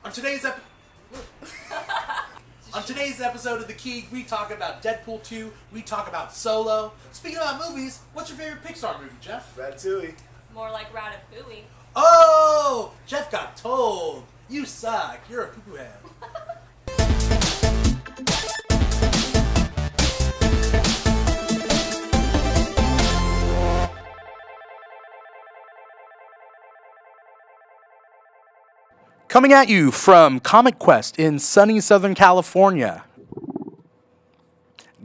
On today's episode of the Keeg, we talk about Deadpool 2, we talk about Solo. Speaking about movies, what's your favorite Pixar movie, Jeff? Ratatouille. More like Ratatouille. Oh! Jeff got told. You suck. You're a poo-poo head. Coming at you from Comic Quest in sunny Southern California.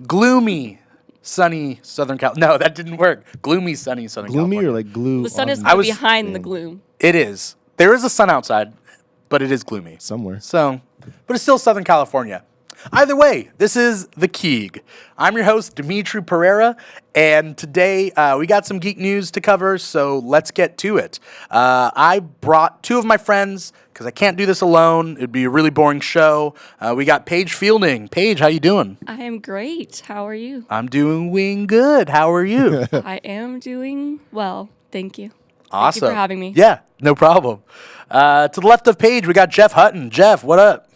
Gloomy, sunny Southern California. No, that didn't work. Gloomy, sunny Southern Gloomy California. or like glue? The sun is on behind the gloom. It is. There is a sun outside, but it is gloomy. somewhere. So, but it's still Southern California. Either way, this is the Keeg. I'm your host, Dimithri Perera, and today we got some geek news to cover, so let's get to it. I brought two of my friends, because I can't do this alone. It'd be a really boring show. We got Paige Fielding. Paige, how you doing? I am great. How are you? I'm doing good. How are you? I am doing well. Thank you. Awesome. Thank you for having me. Yeah, no problem. To the left of Paige, we got Jeff Hutton. Jeff, what up?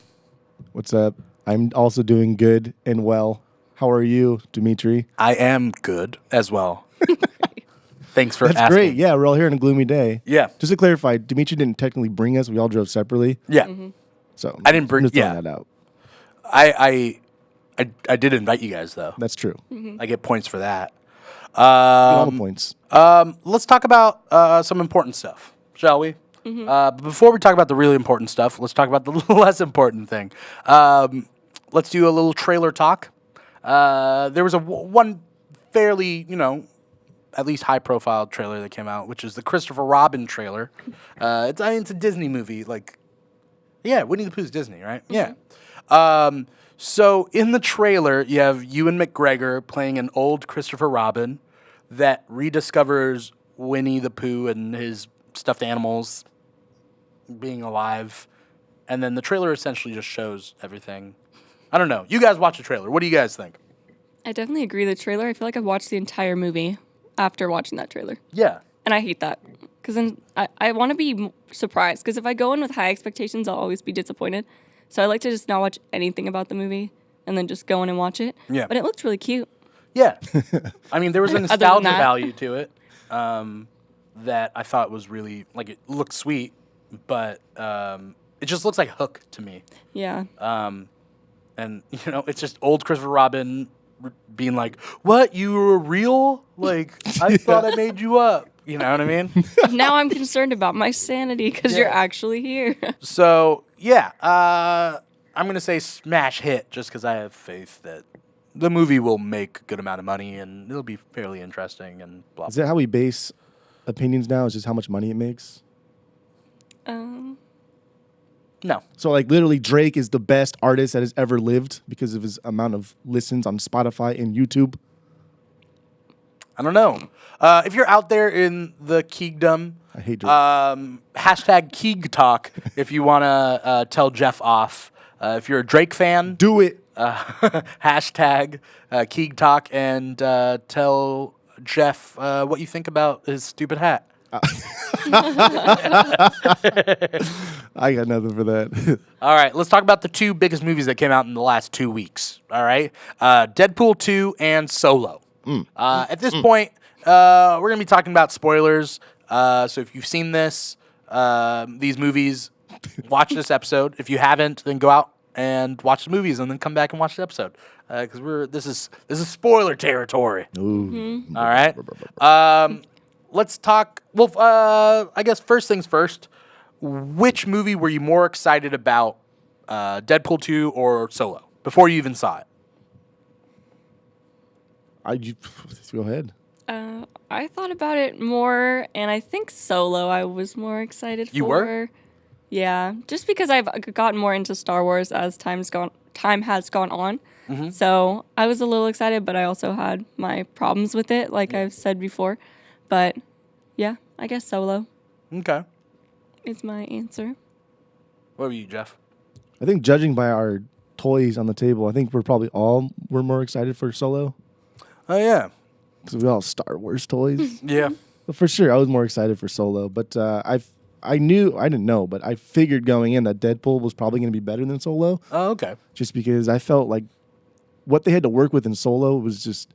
What's up? I'm also doing good and well. How are you, Dimitri? I am good as well. Thanks for That's asking. great. Yeah, we're all here on a gloomy day. Yeah. Just to clarify, Dimitri didn't technically bring us. We all drove separately. Yeah. So I didn't bring- I'm just throwing yeah. that out. I did invite you guys though. That's true. I get points for that. All the points. Let's talk about some important stuff, shall we? But before we talk about the really important stuff, let's talk about the less important thing. Let's do a little trailer talk. There was one fairly, at least high-profile trailer that came out, which is the Christopher Robin trailer. It's a Disney movie, Winnie the Pooh's Disney, right? Yeah. So in the trailer, you have Ewan McGregor playing an old Christopher Robin that rediscovers Winnie the Pooh and his stuffed animals being alive, and then the trailer essentially just shows everything. I don't know. You guys watch the trailer. What do you guys think? I definitely agree. The trailer, I feel like I've watched the entire movie after watching that trailer. Yeah. And I hate that. Because then I want to be surprised. Because if I go in with high expectations, I'll always be disappointed. So I like to just not watch anything about the movie and then just go in and watch it. Yeah. But it looked really cute. Yeah. I mean, there was a Other than nostalgia that. value to it that I thought was really, it looked sweet, but it just looks like Hook to me. Yeah. And, it's just old Christopher Robin being like, what, you were real? I thought I made you up. You know what I mean? Now I'm concerned about my sanity because you're actually here. So, yeah, I'm going to say smash hit just because I have faith that the movie will make a good amount of money and it'll be fairly interesting and blah, Is blah. that how we base opinions now? Is just how much money it makes? No. So literally Drake is the best artist that has ever lived because of his amount of listens on Spotify and YouTube. I don't know. If you're out there in the Keegdom, I hate Drake. hashtag Keeg Talk if you want to tell Jeff off. If you're a Drake fan, Do it. hashtag Keeg Talk and tell Jeff what you think about his stupid hat. I got nothing for that. All right, let's talk about the two biggest movies that came out in the last 2 weeks. All right, Deadpool 2 and Solo. At this point, we're going to be talking about spoilers. So if you've seen these movies, watch this episode. If you haven't, then go out and watch the movies and then come back and watch the episode. Because this is spoiler territory. Ooh. All right. Let's talk. Well, I guess first things first. Which movie were you more excited about, Deadpool 2 or Solo, before you even saw it? Go ahead. I thought about it more, and I think Solo I was more excited for. You were? Yeah, just because I've gotten more into Star Wars as time has gone on. So I was a little excited, but I also had my problems with it, like I've said before. But yeah, I guess Solo Okay. is my answer. What were you, Jeff? I think judging by our toys on the table, I think we're more excited for Solo Oh yeah. because we all have Star Wars toys. Yeah. But for sure, I was more excited for Solo. But I I didn't know, but I figured going in that Deadpool was probably going to be better than Solo. Oh, okay. Just because I felt like what they had to work with in Solo was just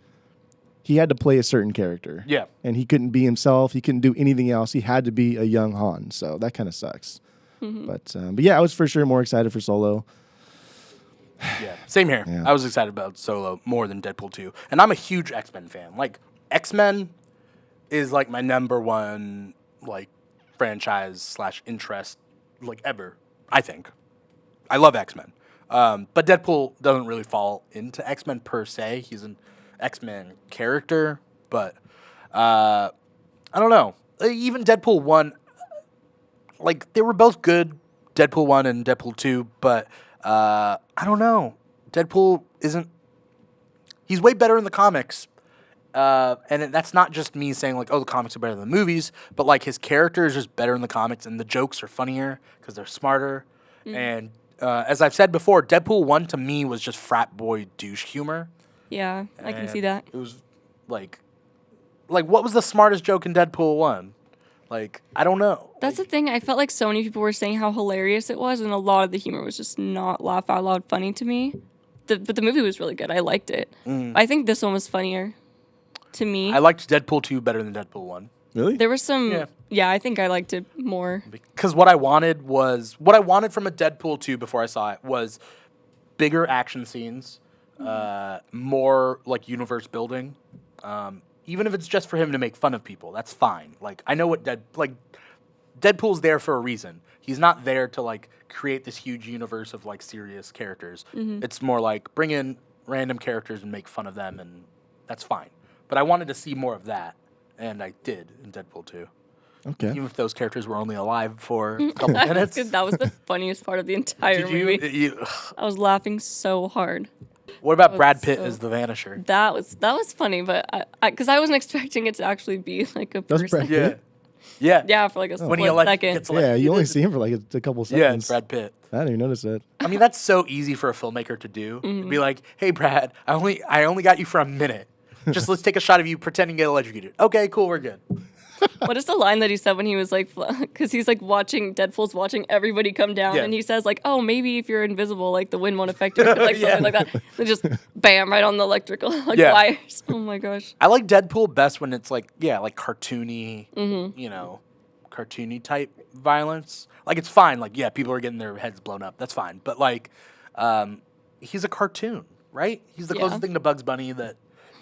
he had to play a certain character. Yeah. And he couldn't be himself. He couldn't do anything else. He had to be a young Han. So that kind of sucks. But yeah, I was for sure more excited for Solo. Yeah, same here. Yeah. I was excited about Solo more than Deadpool 2. And I'm a huge X-Men fan. Like, X-Men is, like, my number one, like, franchise / interest, like, ever, I think. I love X-Men. But Deadpool doesn't really fall into X-Men per se. He's an X-Men character. But, I don't know. Even Deadpool 1, like, they were both good, Deadpool 1 and Deadpool 2, but I don't know. Deadpool isn't... He's way better in the comics. And that's not just me saying, like, oh, the comics are better than the movies, but, like, his character is just better in the comics, and the jokes are funnier because they're smarter. And as I've said before, Deadpool 1 to me was just frat boy douche humor. Yeah, I can see And that. It was, like, what was the smartest joke in Deadpool 1? Like, I don't know. That's the thing. I felt like so many people were saying how hilarious it was, and a lot of the humor was just not laugh out loud funny to me. But the movie was really good. I liked it. I think this one was funnier to me. I liked Deadpool 2 better than Deadpool 1. Really? There was some... Yeah, I think I liked it more. Because what I wanted from a Deadpool 2 before I saw it was bigger action scenes, more, like, universe building. Even if it's just for him to make fun of people, that's fine. Like, I know what Deadpool's there for a reason. He's not there to, like, create this huge universe of, like, serious characters. It's more like bring in random characters and make fun of them, and that's fine. But I wanted to see more of that, and I did in Deadpool 2. Okay. Even if those characters were only alive for a couple minutes. That was the funniest part of the entire movie. I was laughing so hard. What about Brad Pitt so- as the Vanisher? That was funny, but because I wasn't expecting it to actually be like a That's person. Brad Pitt? Yeah. Yeah, for like a When he split second. gets Yeah, you only electrocuted. see him for like a couple Yeah, seconds. it's Brad Pitt. I didn't even notice that. I mean, that's so easy for a filmmaker to do. Be like, hey, Brad, I only got you for a minute. Just let's take a shot of you pretending to get electrocuted. Okay, cool, we're good. What is the line that he said when he was like, because he's like Deadpool's watching everybody come down, Yeah. and he says like, oh, maybe if you're invisible, like the wind won't affect you, like something like that. Then just bam, right on the electrical wires. Oh my gosh. I like Deadpool best when it's like, like cartoony, cartoony type violence. Like, it's fine. Like, yeah, people are getting their heads blown up. That's fine. But, like, he's a cartoon, right? He's the closest thing to Bugs Bunny that,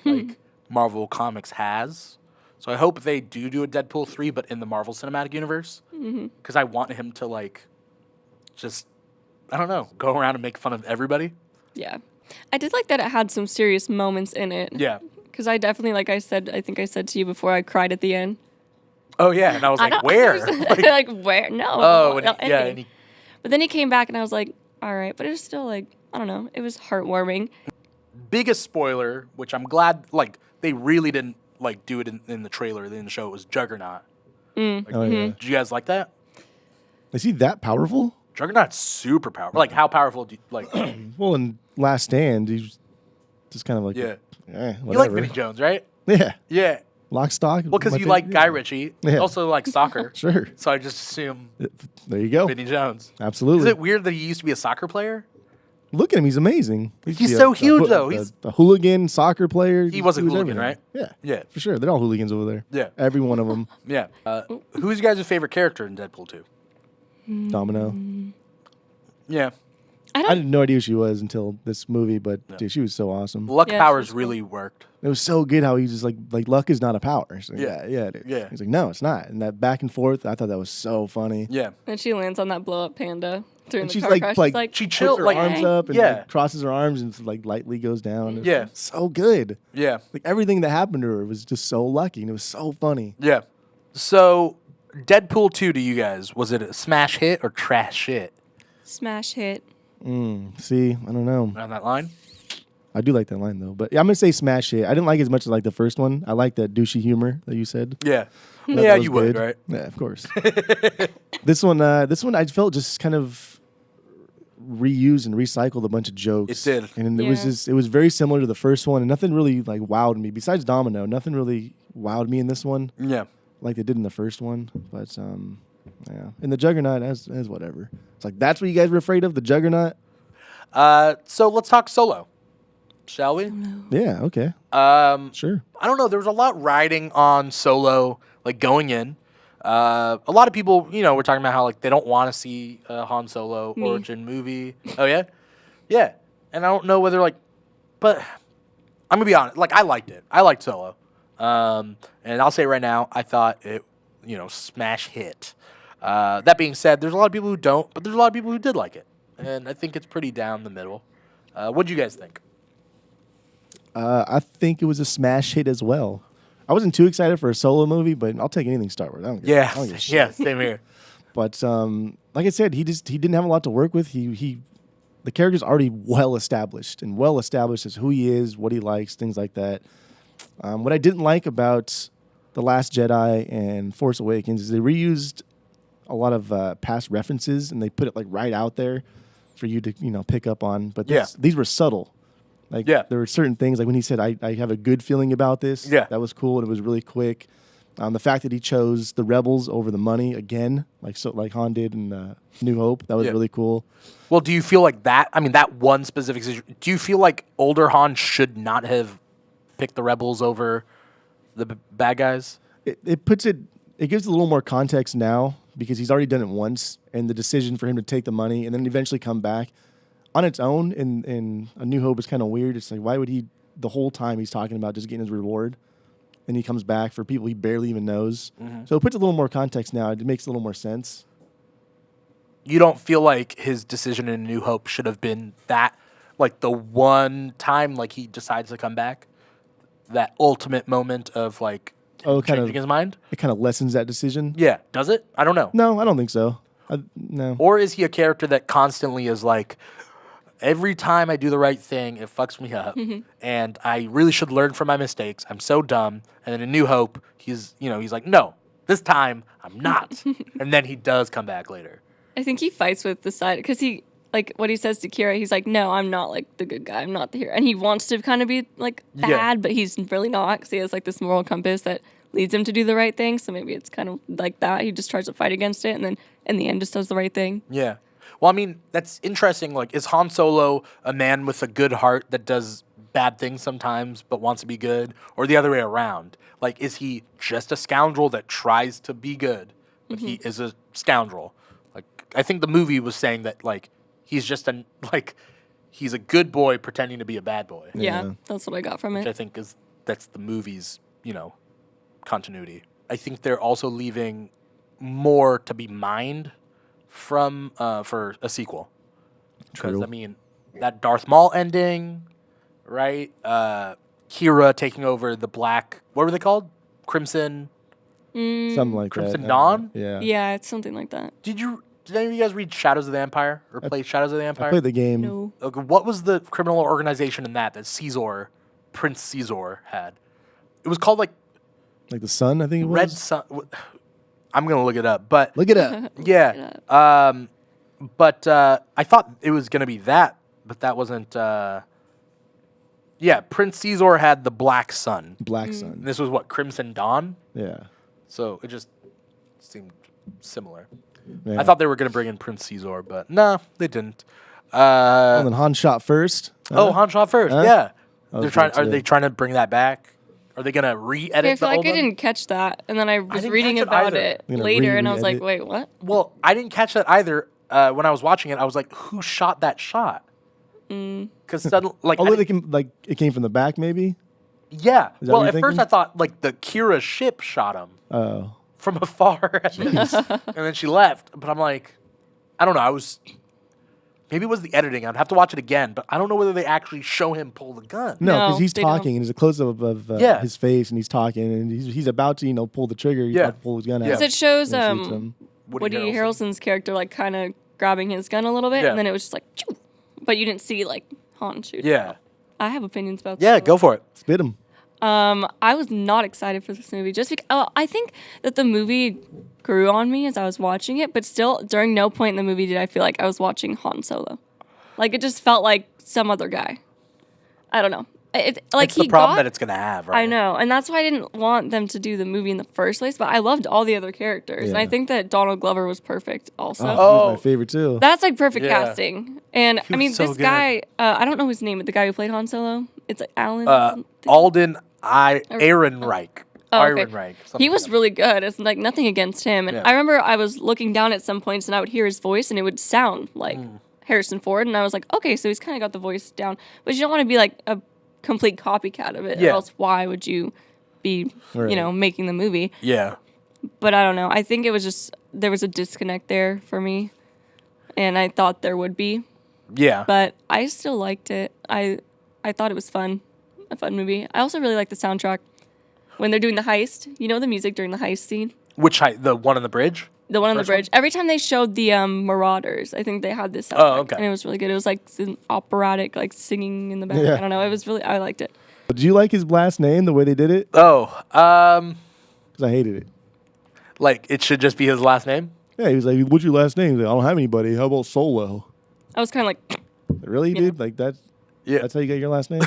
like, Marvel Comics has. So I hope they do a Deadpool 3, but in the Marvel Cinematic Universe. Because I want him to, like, just, I don't know, go around and make fun of everybody. Yeah. I did like that it had some serious moments in it. Yeah. Because I definitely, like I think I said to you before, I cried at the end. Oh, yeah. And I was like, where? Like, where? No. Oh, no, and anything. But then he came back, and I was like, all right. But it was still, like, I don't know. It was heartwarming. Biggest spoiler, which I'm glad, like, they really didn't, like, do it in the trailer, in the show, it was Juggernaut. Like, Oh, yeah. Did you guys like that? Is he that powerful? Juggernaut's super powerful. Like, how powerful do you, like... Well, in Last Stand, he's just kind of like, Yeah. whatever. You like Vinnie Jones, right? Yeah. Yeah. Lock, stock. Well, because my you favorite- like Guy Ritchie. Yeah. You also like soccer. Sure. So I just assume There you go. Vinnie Jones. Absolutely. Is it weird that he used to be a soccer player? Look at him. He's amazing. He's so huge, though. He's a hooligan soccer player. He was a hooligan, everything. right? Yeah. Yeah. For sure. They're all hooligans over there. Yeah. Every one of them. Yeah. Who's your guys' favorite character in Deadpool 2? Domino. Yeah. I I don't. had no idea who she was until this movie, but dude, she was so awesome. Luck Yeah, powers she's cool. really worked. It was so good how he just like luck is not a power. So, Yeah. yeah, it is. Yeah. He's like, no, it's not. And that back and forth, I thought that was so funny. Yeah. And she lands on that blow up panda during And the she's car like, crash. like, She's like, She Puts chilled her like arms up and yeah. like, crosses her arms and like lightly goes down. It was Yeah. so good. Yeah. Like everything that happened to her was just so lucky and it was so funny. Yeah. So Deadpool 2 to you guys, was it a smash hit or trash hit? smash hit. See, I don't know. On that line? I do like that line though, but yeah, I'm gonna say smash hit. I didn't like it as much as like the first one. I like that douchey humor that you said. Yeah. That Yeah, was you would, good. right? Yeah, of course. This one I felt just kind of reused and recycled a bunch of jokes. It did. And it was Yeah. just, it was very similar to the first one, and nothing really like wowed me. Besides Domino, nothing really wowed me in this one Yeah. like they did in the first one. But Yeah, and the Juggernaut as whatever. It's like that's what you guys were afraid of, the Juggernaut. So let's talk Solo, shall we? Yeah. Okay. Sure. I don't know. There was a lot riding on Solo, like going in. A lot of people, were talking about how like they don't want to see a Han Solo origin movie. Oh yeah, yeah. And I don't know whether but I'm gonna be honest. Like I liked it. I liked Solo. And I'll say right now, I thought it, smash hit. That being said, there's a lot of people who don't, but there's a lot of people who did like it, and I think it's pretty down the middle. What do you guys think? I think it was a smash hit as well. I wasn't too excited for a Solo movie, but I'll take anything Star Wars. I don't give a shit. Yeah, same here. But like I said, he didn't have a lot to work with. The character's already well established as who he is, what he likes, things like that. What I didn't like about The Last Jedi and Force Awakens is they reused a lot of past references and they put it like right out there for you to pick up on. But these were subtle. There were certain things like when he said, "I have a good feeling about this." Yeah, that was cool and it was really quick. The fact that he chose the rebels over the money again, like Han did in New Hope, that was really cool. Well, do you feel like that? I mean, that one specific situation. Do you feel like older Han should not have picked the rebels over the bad guys? It gives a little more context now because he's already done it once, and the decision for him to take the money and then eventually come back on its own in A New Hope is kind of weird. It's like, why would he, the whole time he's talking about just getting his reward, and he comes back for people he barely even knows. Mm-hmm. So it puts a little more context now. It makes a little more sense. You don't feel like his decision in A New Hope should have been that, like the one time like he decides to come back, that ultimate moment of like changing his mind? It kind of lessens that decision. Yeah. Does it? I don't know. No, I don't think so. No. Or is he a character that constantly is like, every time I do the right thing, it fucks me up, and I really should learn from my mistakes. I'm so dumb. And then in New Hope, he's like, no, this time I'm not. And then he does come back later. I think he fights with the side because he, like what he says to Kira, he's like, no, I'm not like the good guy. I'm not the hero. And he wants to kind of be like bad, but he's really not because he has like this moral compass that leads him to do the right thing. So maybe it's kind of like that. He just tries to fight against it and then in the end just does the right thing. Yeah. Well, I mean, that's interesting. Like, is Han Solo a man with a good heart that does bad things sometimes but wants to be good? Or the other way around? Like, is he just a scoundrel that tries to be good, but he is a scoundrel? Like, I think the movie was saying that, like, he's just he's a good boy pretending to be a bad boy. Yeah, that's what I got from it. Which I think that's the movie's, continuity. I think they're also leaving more to be mined from for a sequel, because I mean that Darth Maul ending, right? Kira taking over the Black. What were they called? Crimson. Something like Crimson that. Dawn. Yeah, it's something like that. Did any of you guys read Shadows of the Empire or play Shadows of the Empire? I played the game. No. Okay, what was the criminal organization in that Prince Caesar had? It was called like the Sun, I think it was. Red Sun. I'm gonna look it up, but look it up. Yeah. But I thought it was gonna be that, but that wasn't. Yeah, Prince Caesar had the Black Sun. Black Sun. And this was what, Crimson Dawn? Yeah. So it just seemed similar. Yeah. I thought they were gonna bring in Prince Caesar, but no, they didn't. And then Han shot first. Han shot first. Yeah. They're trying. Are too. they trying to bring that back? Are they gonna re-edit? Yeah, I feel the like old I one? didn't catch that, and then I was didn't reading catch it about either. it You're gonna later, and I was like, re-edit? "Wait, what?" Well, I didn't catch that either. When I was watching it, I was like, "Who shot that shot?" Because suddenly, like, it came from the back, maybe. yeah. Is that Well, what at you're first thinking? I thought like the Kira ship shot him Oh. from afar, and then she left. But I'm like, I don't know. Maybe it was the editing. I'd have to watch it again, but I don't know whether they actually show him pull the gun. No, because No, he's they don't. talking, and there's a close-up of his face, and he's talking, and he's about to, pull the trigger. He's about to pull his gun out. Because it shows and shoots him. Woody Harrelson's character like kind of grabbing his gun a little bit, Yeah. and then it was just like, Choo! But you didn't see like Han shoot. Yeah. I have opinions about Yeah, that. go for it. Spit him. I was not excited for this movie just because I think that the movie grew on me as I was watching it, but still, during no point in the movie did I feel like I was watching Han Solo. Like, it just felt like some other guy. I don't know. Like it's the problem that it's gonna have, right? I know, and that's why I didn't want them to do the movie in the first place. But I loved all the other characters, and I Yeah. think that Donald Glover was perfect. Also, Oh, he was my favorite too. that's like perfect Yeah. casting. And I was mean, so this good. guy, I don't know his name, but the guy who played Han Solo, it's like Alan. Alden Ehrenreich. Oh, okay. Ehrenreich. He was really good. It's like nothing against him. And Yeah. I remember I was looking down at some points and I would hear his voice and it would sound like Harrison Ford. And I was like, okay, so he's kind of got the voice down. But you don't want to be like a complete copycat of it. Yeah. Or else why would you be, Right. making the movie? Yeah. But I don't know. I think it was just, there was a disconnect there for me. And I thought there would be. Yeah. But I still liked it. I thought it was fun. A fun movie. I also really like the soundtrack. When they're doing the heist, the music during the heist scene? Which the one on the bridge? The one on the First one? bridge. Every time they showed the Marauders, I think they had this soundtrack. Oh, okay. And it was really good. It was like operatic, like singing in the back. Yeah. I don't know. It was really, I liked it. Did you like his last name, the way they did it? Oh, Because I hated it. like it should just be his last name? Yeah, he was like, "What's your last name?" He's like, "I don't have anybody. How about Solo?" I was kind of like, Really, dude? Like that's Yeah. that's how you get your last name?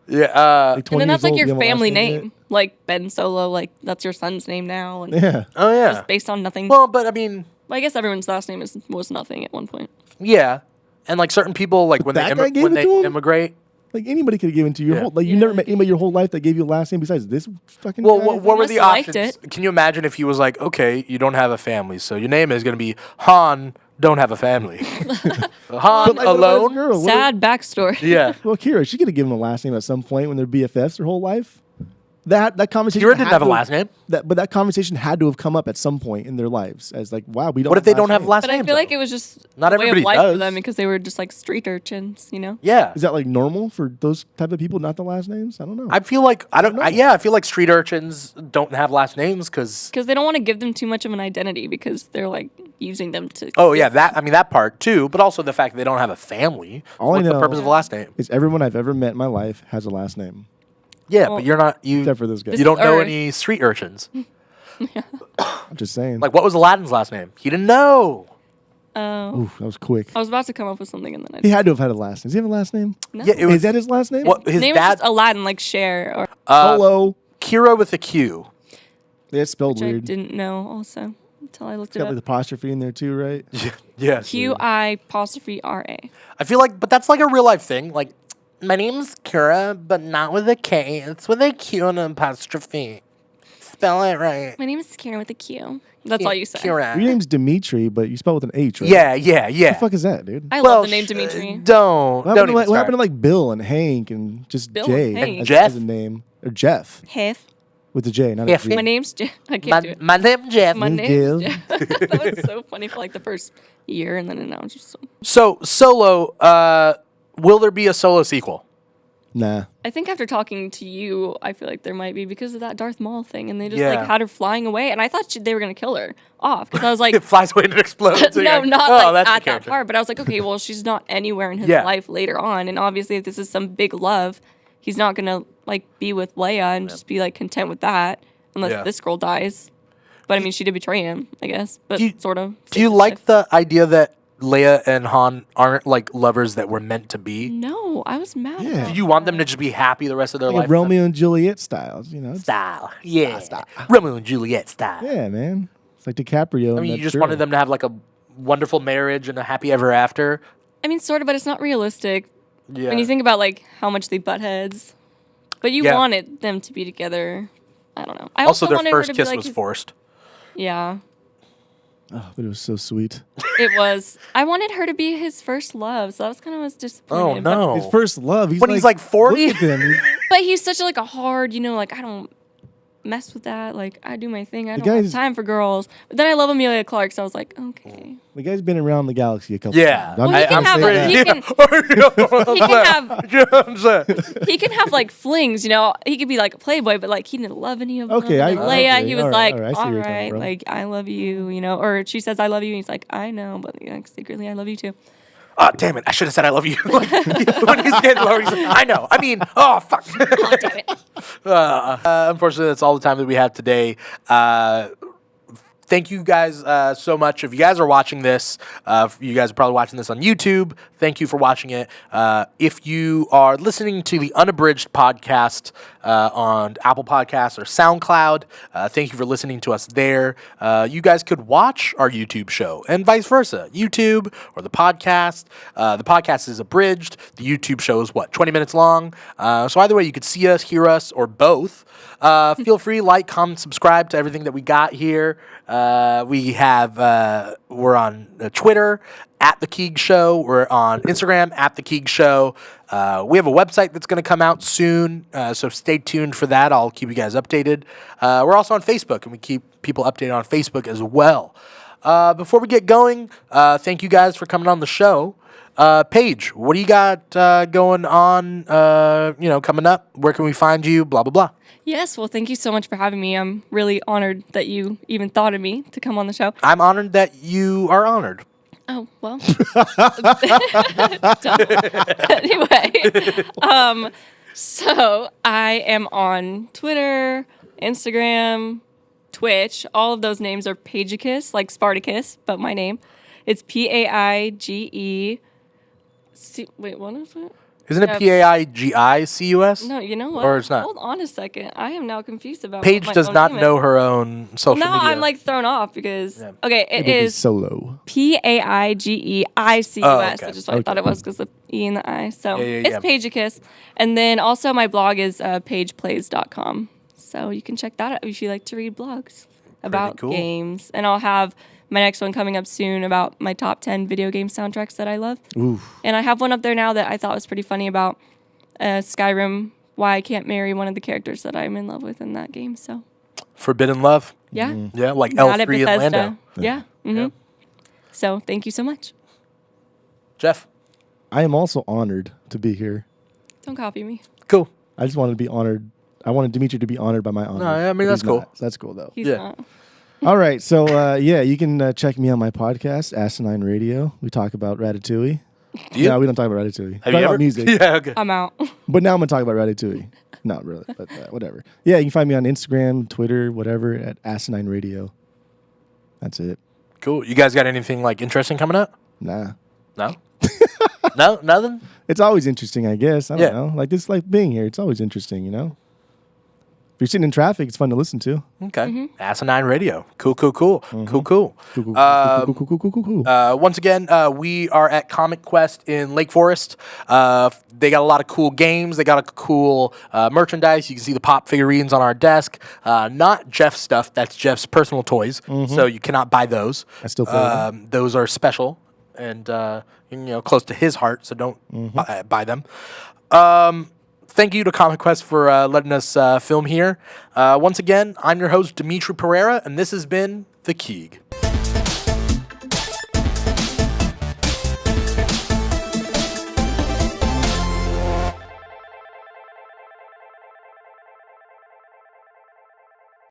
Yeah. Like 20 and then that's years like old, you your have a last family yet? name. Like Ben Solo, like that's your son's name now. And Yeah. Oh yeah. just based on nothing. Well, but I mean, I guess everyone's last name was nothing at one point. yeah. And like certain people, like when they that guy gave it to him? immigrate. Like anybody could have given it to you. Yeah. Like you Yeah. never met anybody your whole life that gave you a last name besides this fucking Well, guy? what were must the have liked options? it. Can you imagine if he was like, okay, you don't have a family, so your name is going to be Han, don't have a family. Han But, like, what about his alone? girl? What- Sad backstory. Yeah. Well, Kira, she could have given him a last name at some point when they're BFFs their whole life. That conversation. Kira didn't had have a to last name. But that conversation had to have come up at some point in their lives as like, wow, we don't. What if they don't have last But I names? feel like though? it was just Not a way of everybody life for does. them because they were just like street urchins, Yeah. Is that like normal for those type of people, not the last names? I don't know. I feel like know. I feel like street urchins don't have last names because Because they don't want to give them too much of an identity because they're like using them to. oh yeah, that part too, but also the fact that they don't have a family. All I What's the know- purpose of a last name? Is everyone I've ever met in my life has a last name, Yeah, Well, but you're not you. except for this guy. You don't know Earth. any street urchins. I'm just saying. Like, what was Aladdin's last name? He didn't know. Ooh, that was quick. I was about to come up with something and then I He had to have had a last name. Does he have a last name? no. Yeah, it was Is that his last name? what his His name dad. was just Aladdin, like Cher, or Solo. Kira with a Q. Yeah, it's spelled which I weird. didn't know also until I looked It's it got like up. the apostrophe in there too, right? Yeah. QI''RA. I feel like, but that's like a real life thing. Like, my name's Kira, but not with a K. It's with a Q and an apostrophe. Spell it right. My name is Karen with a Q. That's all you say. Kira. Your name's Dimitri, but you spell with an H, right? Yeah. What the fuck is that, dude? I Well, love the name Dimitri. Don't. What Don't happened, to even like, what start. happened to like Bill and Hank and just Bill Jay? and Hank. as- Jeff? as a name, or Jeff Hef. with a J, not Jeff. a G. My name's Jeff. I can't do it. My name's Jeff. My Gail. name's Jeff. That was so funny for like the first year, and then now it's just. So, Solo, will there be a Solo sequel? Nah. I think after talking to you, I feel like there might be because of that Darth Maul thing, and they just Yeah. like had her flying away, and I thought they were gonna kill her off because I was like, It flies away and it explodes. So you're no, like, not oh, like that's the at that character. part, but I was like, okay, well, she's not anywhere in his Yeah. life later on, and obviously, if this is some big love, he's not gonna like be with Leia and just be like content with that unless Yeah. this girl dies. But I mean, she did betray him, I guess, but Do you- sort of. Do you like the idea that Leia and Han aren't like lovers that were meant to be? No, I was mad. Yeah. about Do you want them to just be happy the rest of their Like life? a Romeo and Juliet styles, you know? It's- Style. Yeah. Romeo and Juliet style. Yeah, man. It's like DiCaprio. I mean, you just wanted them to have like a wonderful marriage and a happy ever after. I mean, sort of, but it's not realistic Yeah. when you think about like how much they butt heads. But you Yeah. wanted them to be together. I don't know. I also, their wanted her first to be kiss like was his- forced. Yeah, Oh, but it was so sweet. it was. I wanted her to be his first love, so that was kind of was disappointed. Oh but- no. His first love. When he's like 40? Look at them. He's- But he's such like a hard, like I don't mess with that. Like I do my thing. I The don't have guy's- time for girls. But then I love Amelia Clark, so I was like, okay. The guy's been around the galaxy a couple Yeah. times. Well, he can have saying he that. can he can have like flings. He could be like a playboy, but like he didn't love any of them. Okay, And then Leia, okay, he was all like, right, all right, I see all where you're coming right, from. like I love you, or she says I love you, and he's like, I know, but secretly I love you too. Oh, damn it. I should have said I love you. When he's getting lower, he's like, I know. I mean, oh, fuck. Oh damn it. Unfortunately, that's all the time that we have today. Thank you guys so much. If you guys are watching this, you guys are probably watching this on YouTube. Thank you for watching it. If you are listening to the Unabridged podcast on Apple Podcasts or SoundCloud, thank you for listening to us there. You guys could watch our YouTube show and vice versa. YouTube or the podcast. The podcast is abridged. The YouTube show is 20 minutes long. So either way, you could see us, hear us, or both. Feel free, like, comment, subscribe to everything that we got here. We're on Twitter at The Keeg Show. We're on Instagram at The Keeg Show. We have a website that's going to come out soon, so stay tuned for that. I'll keep you guys updated. We're also on Facebook, and we keep people updated on Facebook as well. Before we get going, thank you guys for coming on the show. Paige, what do you got going on, coming up? Where can we find you? Blah, blah, blah. Yes, well, thank you so much for having me. I'm really honored that you even thought of me to come on the show. I'm honored that you are honored. Oh, well. Anyway, so I am on Twitter, Instagram, Twitch. All of those names are Paigicus, like Spartacus, but my name. It's Paige. Wait, what is it? Isn't it Paigicus? No, you know what? Or it's not? Hold on a second. I am now confused about Paige what my does own not name know is. her own social Now media. I'm like thrown off because Yeah. okay, it It'll be is solo. Paigicus, Oh, okay. which is what I thought it was because the E and the I. So Yeah. it's Paigicus. And then also my blog is pageplays.com. So you can check that out if you like to read blogs about cool. games. And I'll have my next one coming up soon about my top 10 video game soundtracks that I love. Ooh. And I have one up there now that I thought was pretty funny about Skyrim, why I can't marry one of the characters that I'm in love with in that game. So Forbidden Love. yeah. Yeah, like Not at L3 in Bethesda. Lando. Yeah. Yeah. So thank you so much. Jeff. I am also honored to be here. Don't copy me. Cool. I just wanted to be honored. I wanted Dimitri to be honored by my honor. No, I mean, but that's he's cool. not. So that's cool, though. He's Yeah. not. All right. So, you can check me on my podcast, Asinine Radio. We talk about Ratatouille. Do you? No, we don't talk about Ratatouille. Have Talk you about ever? music. Yeah, okay. I'm out. But now I'm going to talk about Ratatouille. Not really, but whatever. Yeah, you can find me on Instagram, Twitter, whatever, at Asinine Radio. That's it. Cool. You guys got anything like interesting coming up? Nah. No? No? Nothing? It's always interesting, I guess. I don't Yeah. know. Like, this, like being here, it's always interesting, you know? If you're sitting in traffic, it's fun to listen to. Okay. Asinine Radio. Cool. Cool. Cool. Once again, we are at Comic Quest in Lake Forest. They got a lot of cool games. They got a cool merchandise. You can see the pop figurines on our desk. Not Jeff's stuff. That's Jeff's personal toys. So you cannot buy those. I still play them. Those are special and close to his heart. So don't buy them. Thank you to Comic Quest for letting us film here. Once again, I'm your host, Dimithri Perera, and this has been The Keeg.